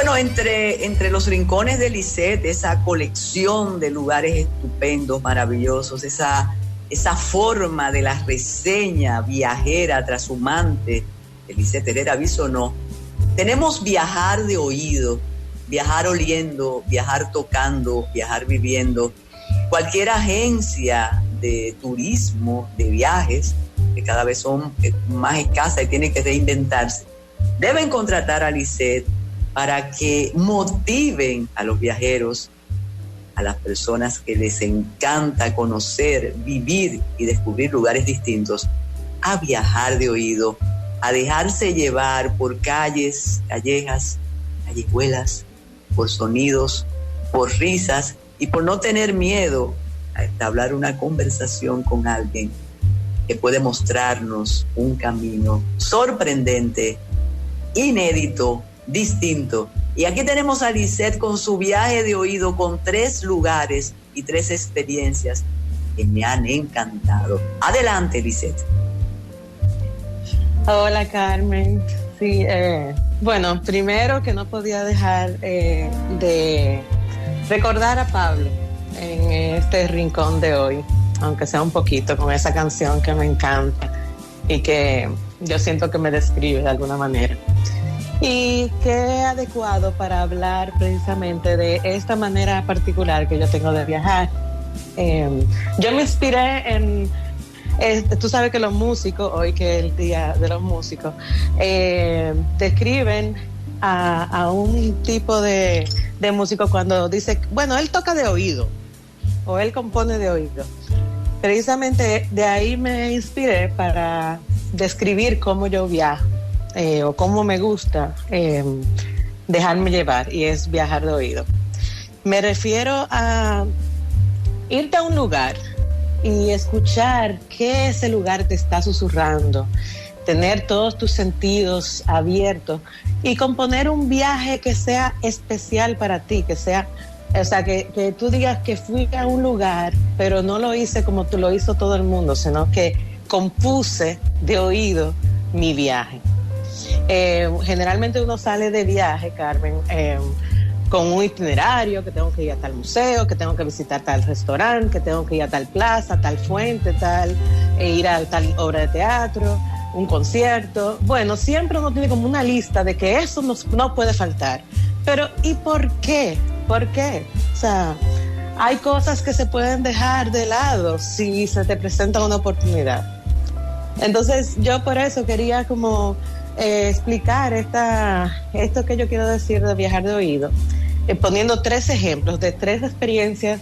Bueno, entre los rincones de Lisette, esa colección de lugares estupendos, maravillosos, esa forma de la reseña viajera, trashumante de Lisette Herrera Bisonó, tenemos viajar de oído, viajar oliendo, viajar tocando, viajar viviendo. Cualquier agencia de turismo, de viajes, que cada vez son más escasas y tienen que reinventarse, deben contratar a Lisette para que motiven a los viajeros, a las personas que les encanta conocer, vivir y descubrir lugares distintos, a viajar de oído, a dejarse llevar por calles, callejas, callejuelas, por sonidos, por risas y por no tener miedo a entablar una conversación con alguien que puede mostrarnos un camino sorprendente, inédito, distinto. Y aquí tenemos a Lisette con su viaje de oído, con 3 lugares y 3 experiencias que me han encantado. Adelante, Lisette. Hola, Carmen. Sí, bueno, primero que no podía dejar de recordar a Pablo en este rincón de hoy, aunque sea un poquito, con esa canción que me encanta y que yo siento que me describe de alguna manera. Y qué adecuado para hablar precisamente de esta manera particular que yo tengo de viajar. Yo me inspiré en... tú sabes que los músicos, hoy que es el día de los músicos, describen a un tipo de músico cuando dice, bueno, él toca de oído o él compone de oído. Precisamente de ahí me inspiré para describir cómo yo viajo. O cómo me gusta dejarme llevar, y es viajar de oído. Me refiero a irte a un lugar y escuchar qué ese lugar te está susurrando, tener todos tus sentidos abiertos y componer un viaje que sea especial para ti, que sea, o sea, que tú digas que fui a un lugar, pero no lo hice como tú lo hizo todo el mundo, sino que compuse de oído mi viaje. Generalmente uno sale de viaje, Carmen, con un itinerario, que tengo que ir a tal museo, que tengo que visitar tal restaurante, que tengo que ir a tal plaza, tal fuente, ir a tal obra de teatro, un concierto. Bueno, siempre uno tiene como una lista de que eso no puede faltar. Pero ¿y por qué? ¿Por qué? O sea, hay cosas que se pueden dejar de lado si se te presenta una oportunidad. Entonces yo por eso quería como explicar esto que yo quiero decir de viajar de oído, poniendo 3 ejemplos de 3 experiencias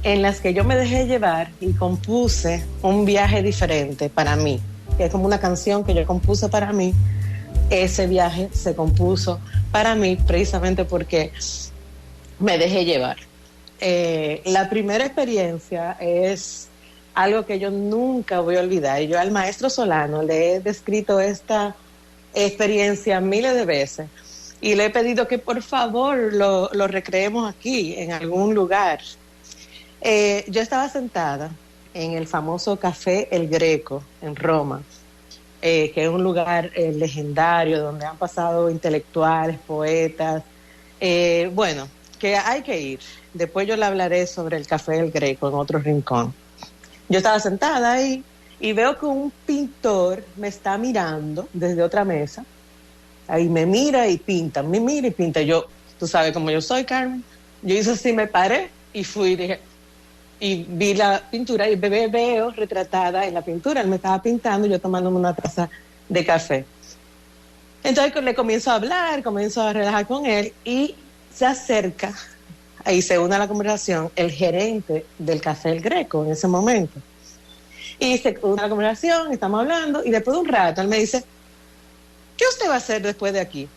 en las que yo me dejé llevar y compuse un viaje diferente para mí, que es como una canción que yo compuse para mí. Ese viaje se compuso para mí precisamente porque me dejé llevar. La primera experiencia es algo que yo nunca voy a olvidar, y yo al maestro Solano le he descrito esta experiencia miles de veces y le he pedido que por favor lo recreemos aquí en algún lugar. Yo estaba sentada en el famoso Café El Greco en Roma, que es un lugar legendario donde han pasado intelectuales, poetas, bueno, que hay que ir. Después yo le hablaré sobre el Café El Greco en otro rincón. Yo estaba sentada ahí y veo que un pintor me está mirando desde otra mesa. Ahí me mira y pinta, me mira y pinta. Yo, tú sabes cómo yo soy, Carmen. Yo hice así, me paré y fui, dije, y vi la pintura y veo retratada en la pintura. Él me estaba pintando y yo tomándome una taza de café. Entonces le comienzo a hablar, comienzo a relajar con él y se acerca, ahí se une a la conversación, el gerente del Café El Greco en ese momento. Y se une a la conversación, estamos hablando, y después de un rato él me dice, ¿qué usted va a hacer después de aquí?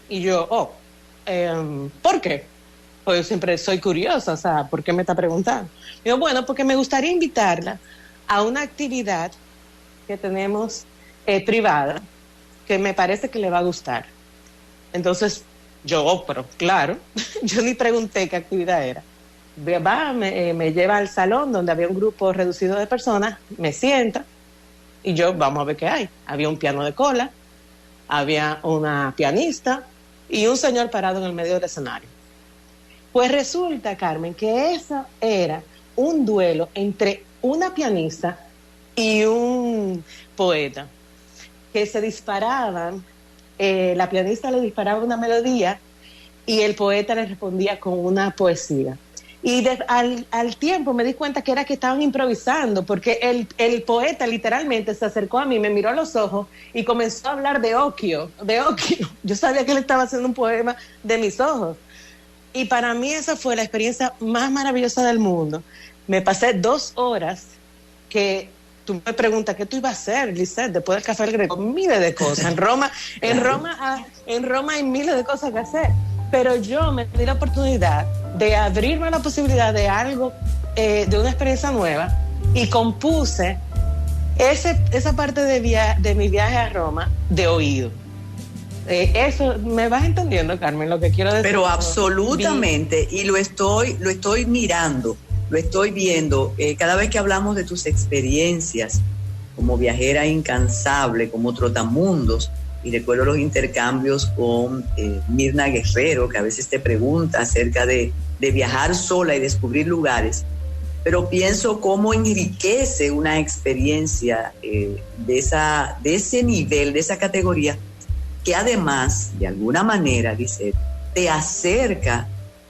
Y yo, ¿por qué? Pues yo siempre soy curiosa, o sea, ¿por qué me está preguntando? Y yo, bueno, porque me gustaría invitarla a una actividad que tenemos privada, que me parece que le va a gustar. Entonces, yo, pero claro, yo ni pregunté qué actividad era. Me lleva al salón donde había un grupo reducido de personas, me sienta y yo, vamos a ver qué hay. Había un piano de cola, había una pianista, y un señor parado en el medio del escenario. Pues resulta, Carmen, que eso era un duelo entre una pianista y un poeta, que se disparaban, la pianista le disparaba una melodía y el poeta le respondía con una poesía. Y al tiempo me di cuenta que era que estaban improvisando, porque el poeta literalmente se acercó a mí, me miró a los ojos y comenzó a hablar de Okio. Yo sabía que él estaba haciendo un poema de mis ojos. Y para mí esa fue la experiencia más maravillosa del mundo. Me pasé 2 horas que tú me preguntas, ¿qué tú ibas a hacer, Lisette, después del Café del Greco? Miles de cosas. En Roma hay miles de cosas que hacer. Pero yo me di la oportunidad de abrirme a la posibilidad de algo, de una experiencia nueva, y compuse esa parte de mi viaje a Roma de oído. Eso, ¿me vas entendiendo, Carmen, lo que quiero decir? Pero absolutamente, y lo estoy mirando, lo estoy viendo. Cada vez que hablamos de tus experiencias como viajera incansable, como trotamundos, y recuerdo los intercambios con Mirna Guerrero, que a veces te pregunta acerca de viajar sola y descubrir lugares, pero pienso cómo enriquece una experiencia de ese nivel, de esa categoría, que además, de alguna manera, dice, te acerca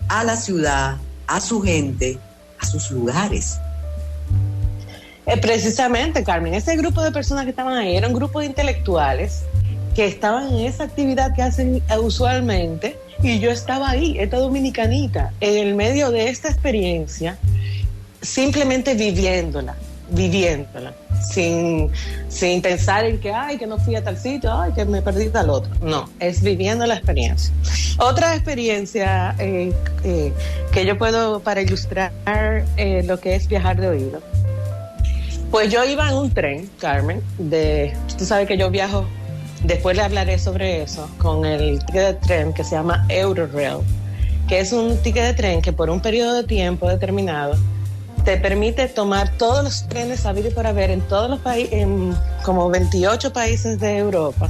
a la ciudad, a su gente, a sus lugares. Precisamente, Carmen, ese grupo de personas que estaban ahí era un grupo de intelectuales que estaban en esa actividad que hacen usualmente, y yo estaba ahí, esta dominicanita, en el medio de esta experiencia, simplemente viviéndola, sin pensar en que, ay, que no fui a tal sitio, ay, que me perdí tal otro. No, es viviendo la experiencia. Otra experiencia que yo puedo, para ilustrar lo que es viajar de oído, pues yo iba en un tren, Carmen, tú sabes que yo viajo, después le hablaré sobre eso, con el ticket de tren que se llama Eurorail, que es un ticket de tren que por un periodo de tiempo determinado te permite tomar todos los trenes habidos y por haber en todos los países, en como 28 países de Europa,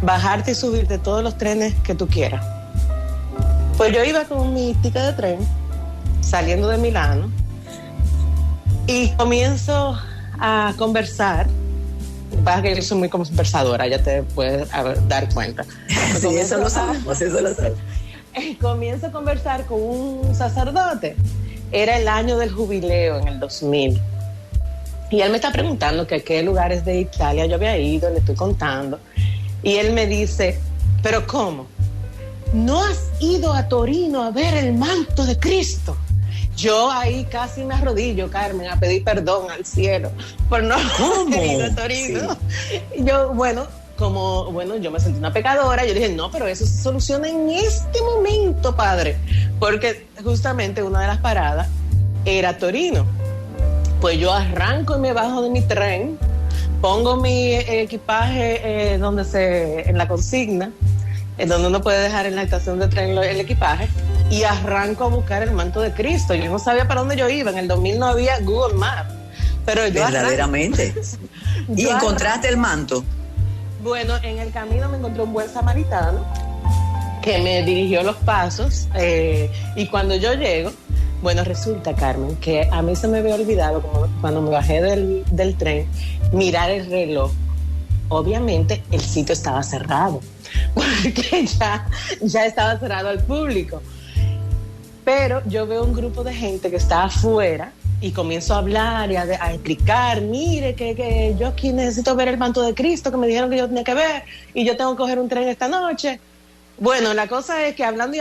bajarte y subirte todos los trenes que tú quieras. Pues yo iba con mi ticket de tren, saliendo de Milano, y comienzo a conversar. Pasa que yo soy muy conversadora, ya te puedes dar cuenta. Sí, eso lo sabemos. Comienzo a conversar con un sacerdote. Era el año del jubileo, en el 2000. Y él me está preguntando que a qué lugares de Italia yo había ido, le estoy contando. Y él me dice, ¿pero cómo? ¿No has ido a Torino a ver el manto de Cristo? Yo ahí casi me arrodillo, Carmen, a pedir perdón al cielo por no haber ido a Torino. Sí. Yo me sentí una pecadora. Yo dije, no, pero eso se soluciona en este momento, padre. Porque justamente una de las paradas era Torino. Pues yo arranco y me bajo de mi tren, pongo mi equipaje en la consigna, donde uno puede dejar en la estación de tren el equipaje, y arranco a buscar el manto de Cristo. Yo no sabía para dónde yo iba. En el 2000 no había Google Maps. Pero yo verdaderamente. ¿Y encontraste el manto? Bueno, en el camino me encontré un buen samaritano que me dirigió los pasos, y cuando yo llego, bueno, resulta, Carmen, que a mí se me había olvidado, como cuando me bajé del tren, mirar el reloj. Obviamente el sitio estaba cerrado, porque ya estaba cerrado al público. Pero yo veo un grupo de gente que está afuera y comienzo a hablar y a explicar, mire, que yo aquí necesito ver el manto de Cristo, que me dijeron que yo tenía que ver, y yo tengo que coger un tren esta noche. Bueno, la cosa es que hablando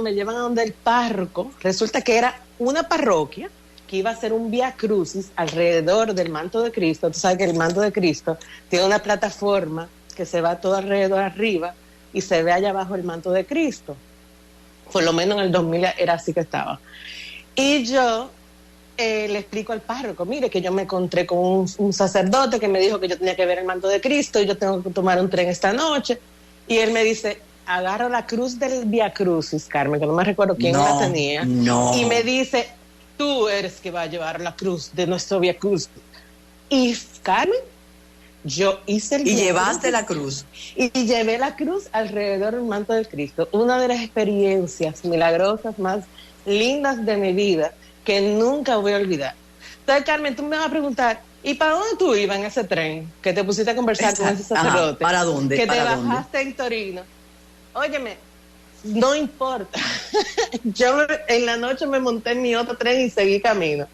me llevan a donde el párroco. Resulta que era una parroquia que iba a hacer un vía crucis alrededor del manto de Cristo. Tú sabes que el manto de Cristo tiene una plataforma que se va todo alrededor arriba y se ve allá abajo el manto de Cristo. Por lo menos en el 2000 era así que estaba. Y yo le explico al párroco, mire, que yo me encontré con un sacerdote que me dijo que yo tenía que ver el manto de Cristo y yo tengo que tomar un tren esta noche. Y él me dice, agarro la cruz del Via Crucis, Carmen, que no me recuerdo quién la tenía. Y me dice, tú eres que va a llevar la cruz de nuestro Via Crucis. Y Carmen, yo hice el Y viaje, llevaste la cruz. y llevé la cruz alrededor del manto del Cristo. Una de las experiencias milagrosas más lindas de mi vida que nunca voy a olvidar. Entonces, Carmen, tú me vas a preguntar, ¿y para dónde tú ibas en ese tren? Que te pusiste a conversar con ese sacerdote. Ajá, ¿para dónde? Que ¿Para te dónde? bajaste en Torino. Óyeme, no importa. Yo en la noche me monté en mi otro tren y seguí camino.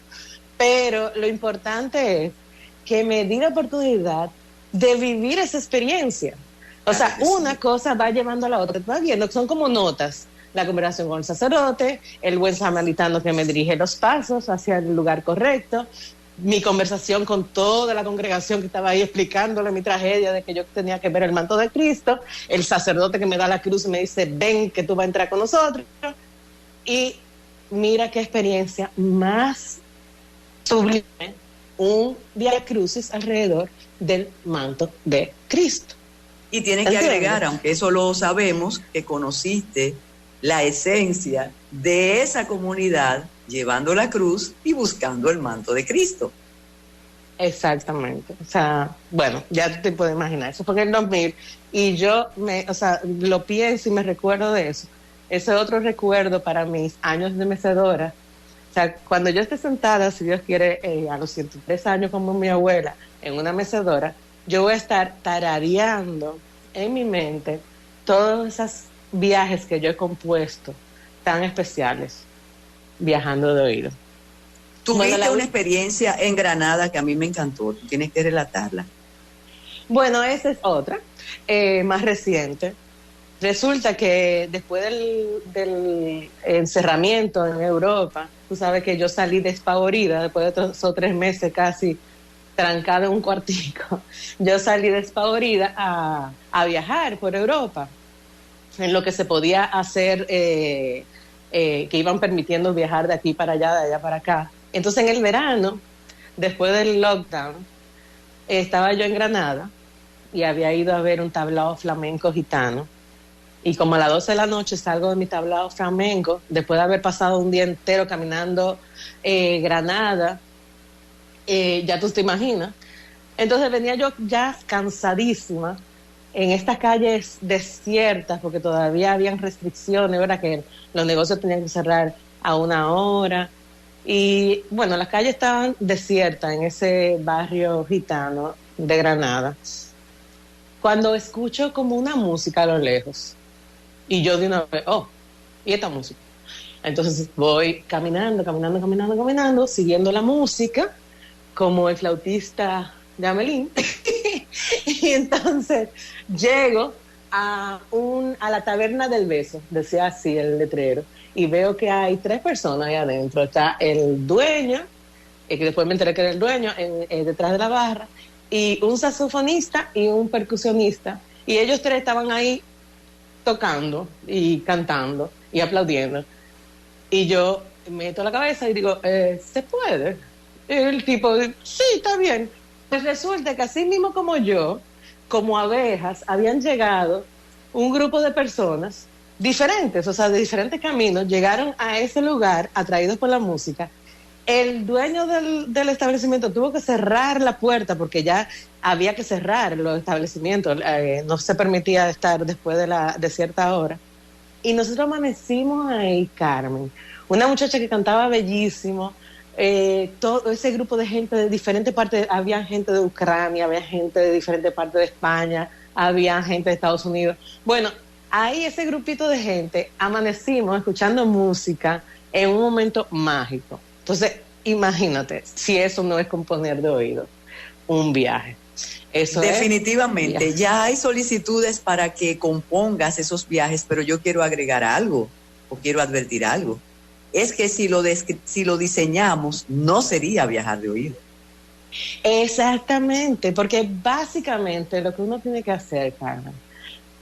Pero lo importante es que me di la oportunidad de vivir esa experiencia. O sea, una cosa va llevando a la otra. Estás viendo, son como notas. La conversación con el sacerdote, el buen samaritano que me dirige los pasos hacia el lugar correcto, mi conversación con toda la congregación que estaba ahí explicándole mi tragedia de que yo tenía que ver el manto de Cristo, el sacerdote que me da la cruz y me dice, ven que tú vas a entrar con nosotros. Y mira qué experiencia más sublime, un Vía Crucis alrededor del manto de Cristo. Y tienes que agregar, aunque eso lo sabemos, que conociste la esencia de esa comunidad llevando la cruz y buscando el manto de Cristo. Exactamente. O sea, bueno, ya te puedes imaginar. Eso fue en el 2000 y yo lo pienso y me recuerdo de eso. Ese otro recuerdo para mis años de mecedora. O sea, cuando yo esté sentada, si Dios quiere, a los 103 años como mi abuela, en una mecedora, yo voy a estar tarareando en mi mente todos esos viajes que yo he compuesto tan especiales, viajando de oído. Tuviste una experiencia en Granada que a mí me encantó, tú tienes que relatarla. Bueno, esa es otra, más reciente. Resulta que después del encerramiento en Europa, tú sabes que yo salí despavorida, después de 2 o 3 meses casi trancada en un cuartico, yo salí despavorida a viajar por Europa, en lo que se podía hacer, que iban permitiendo viajar de aquí para allá, de allá para acá. Entonces en el verano, después del lockdown, estaba yo en Granada y había ido a ver un tablao flamenco gitano. Y como a las 12 de la noche salgo de mi tablao flamenco, después de haber pasado un día entero caminando Granada, ya tú te imaginas. Entonces venía yo ya cansadísima en estas calles desiertas, porque todavía habían restricciones, ¿verdad? Que los negocios tenían que cerrar a 1 hora. Y bueno, las calles estaban desiertas en ese barrio gitano de Granada. Cuando escucho como una música a lo lejos, y yo de una vez, ¿y esta música? Entonces voy caminando, siguiendo la música, como el flautista de Amelín. Y entonces llego a la taberna del beso, decía así el letrero, y veo que hay 3 personas ahí adentro. Está el dueño, que después me enteré que era el dueño, detrás de la barra, y un saxofonista y un percusionista, y ellos 3 estaban ahí tocando y cantando y aplaudiendo. Y yo meto la cabeza y digo, ¿se puede? Y el tipo dice, sí, está bien. Pues resulta que así mismo como yo, como abejas, habían llegado un grupo de personas diferentes, o sea, de diferentes caminos, llegaron a ese lugar atraídos por la música. El dueño del establecimiento tuvo que cerrar la puerta porque ya había que cerrar los establecimientos, no se permitía estar después de cierta hora. Y nosotros amanecimos ahí, Carmen, una muchacha que cantaba bellísimo, todo ese grupo de gente de diferentes partes, había gente de Ucrania, había gente de diferentes partes de España, había gente de Estados Unidos. Bueno, ahí ese grupito de gente amanecimos escuchando música en un momento mágico. Entonces, imagínate, si eso no es componer de oído, un viaje. Eso definitivamente, ya hay solicitudes para que compongas esos viajes, pero yo quiero agregar algo, o quiero advertir algo. Es que si lo diseñamos, no sería viajar de oído. Exactamente, porque básicamente lo que uno tiene que hacer, Carmen,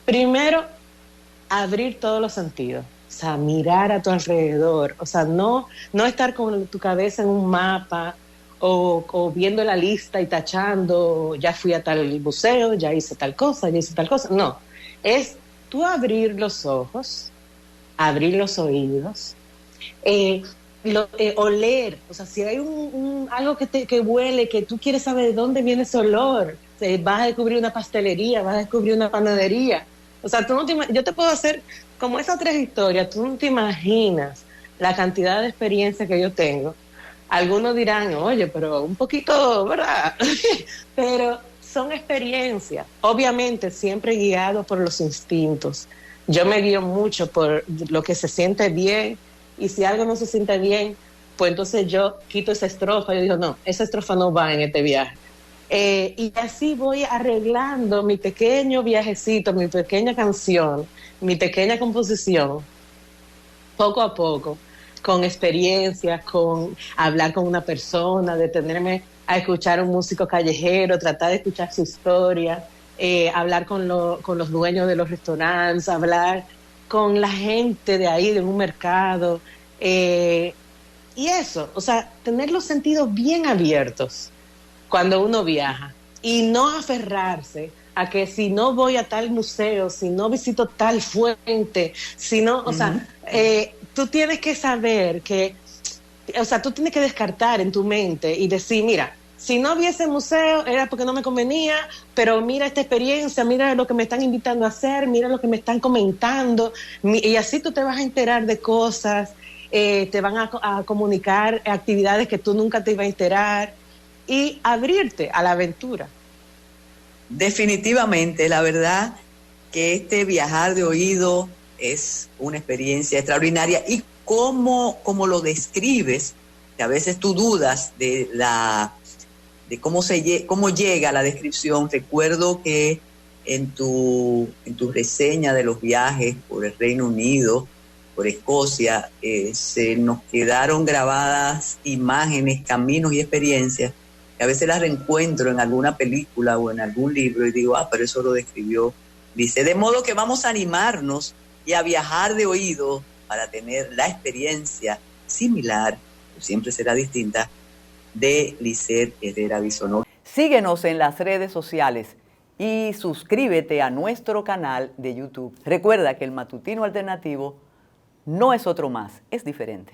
primero, abrir todos los sentidos. O sea, mirar a tu alrededor, o sea, no estar con tu cabeza en un mapa o viendo la lista y tachando, ya fui a tal museo, ya hice tal cosa, no, es tú abrir los ojos, abrir los oídos, oler, o sea, si hay algo que huele, que tú quieres saber de dónde viene ese olor, vas a descubrir una pastelería, vas a descubrir una panadería. O sea, yo te puedo hacer como esas 3 historias, tú no te imaginas la cantidad de experiencia que yo tengo. Algunos dirán, oye, pero un poquito, ¿verdad? Pero son experiencias, obviamente siempre guiado por los instintos. Yo me guío mucho por lo que se siente bien, y si algo no se siente bien, pues entonces yo quito esa estrofa. Yo digo, no, esa estrofa no va en este viaje. Y así voy arreglando mi pequeño viajecito, mi pequeña canción, mi pequeña composición, poco a poco, con experiencias, con hablar con una persona, detenerme a escuchar a un músico callejero, tratar de escuchar su historia, hablar con los dueños de los restaurantes, hablar con la gente de ahí, de un mercado, y eso, o sea, tener los sentidos bien abiertos cuando uno viaja y no aferrarse a que si no voy a tal museo, si no visito tal fuente, si no, o sea, tú tienes que saber que, o sea, tú tienes que descartar en tu mente y decir, mira, si no vi ese museo era porque no me convenía, pero mira esta experiencia, mira lo que me están invitando a hacer, mira lo que me están comentando, y así tú te vas a enterar de cosas, te van a comunicar actividades que tú nunca te ibas a enterar y abrirte a la aventura. Definitivamente, la verdad que este viajar de oído es una experiencia extraordinaria, y cómo lo describes, que a veces tú dudas de cómo llega la descripción. Recuerdo que en tu reseña de los viajes por el Reino Unido, por Escocia, se nos quedaron grabadas imágenes, caminos y experiencias que a veces las reencuentro en alguna película o en algún libro y digo, pero eso lo describió Lisette. De modo que vamos a animarnos y a viajar de oído para tener la experiencia similar, siempre será distinta, de Lisette Herrera Bisonó. Síguenos en las redes sociales y suscríbete a nuestro canal de YouTube. Recuerda que el Matutino Alternativo no es otro más, es diferente.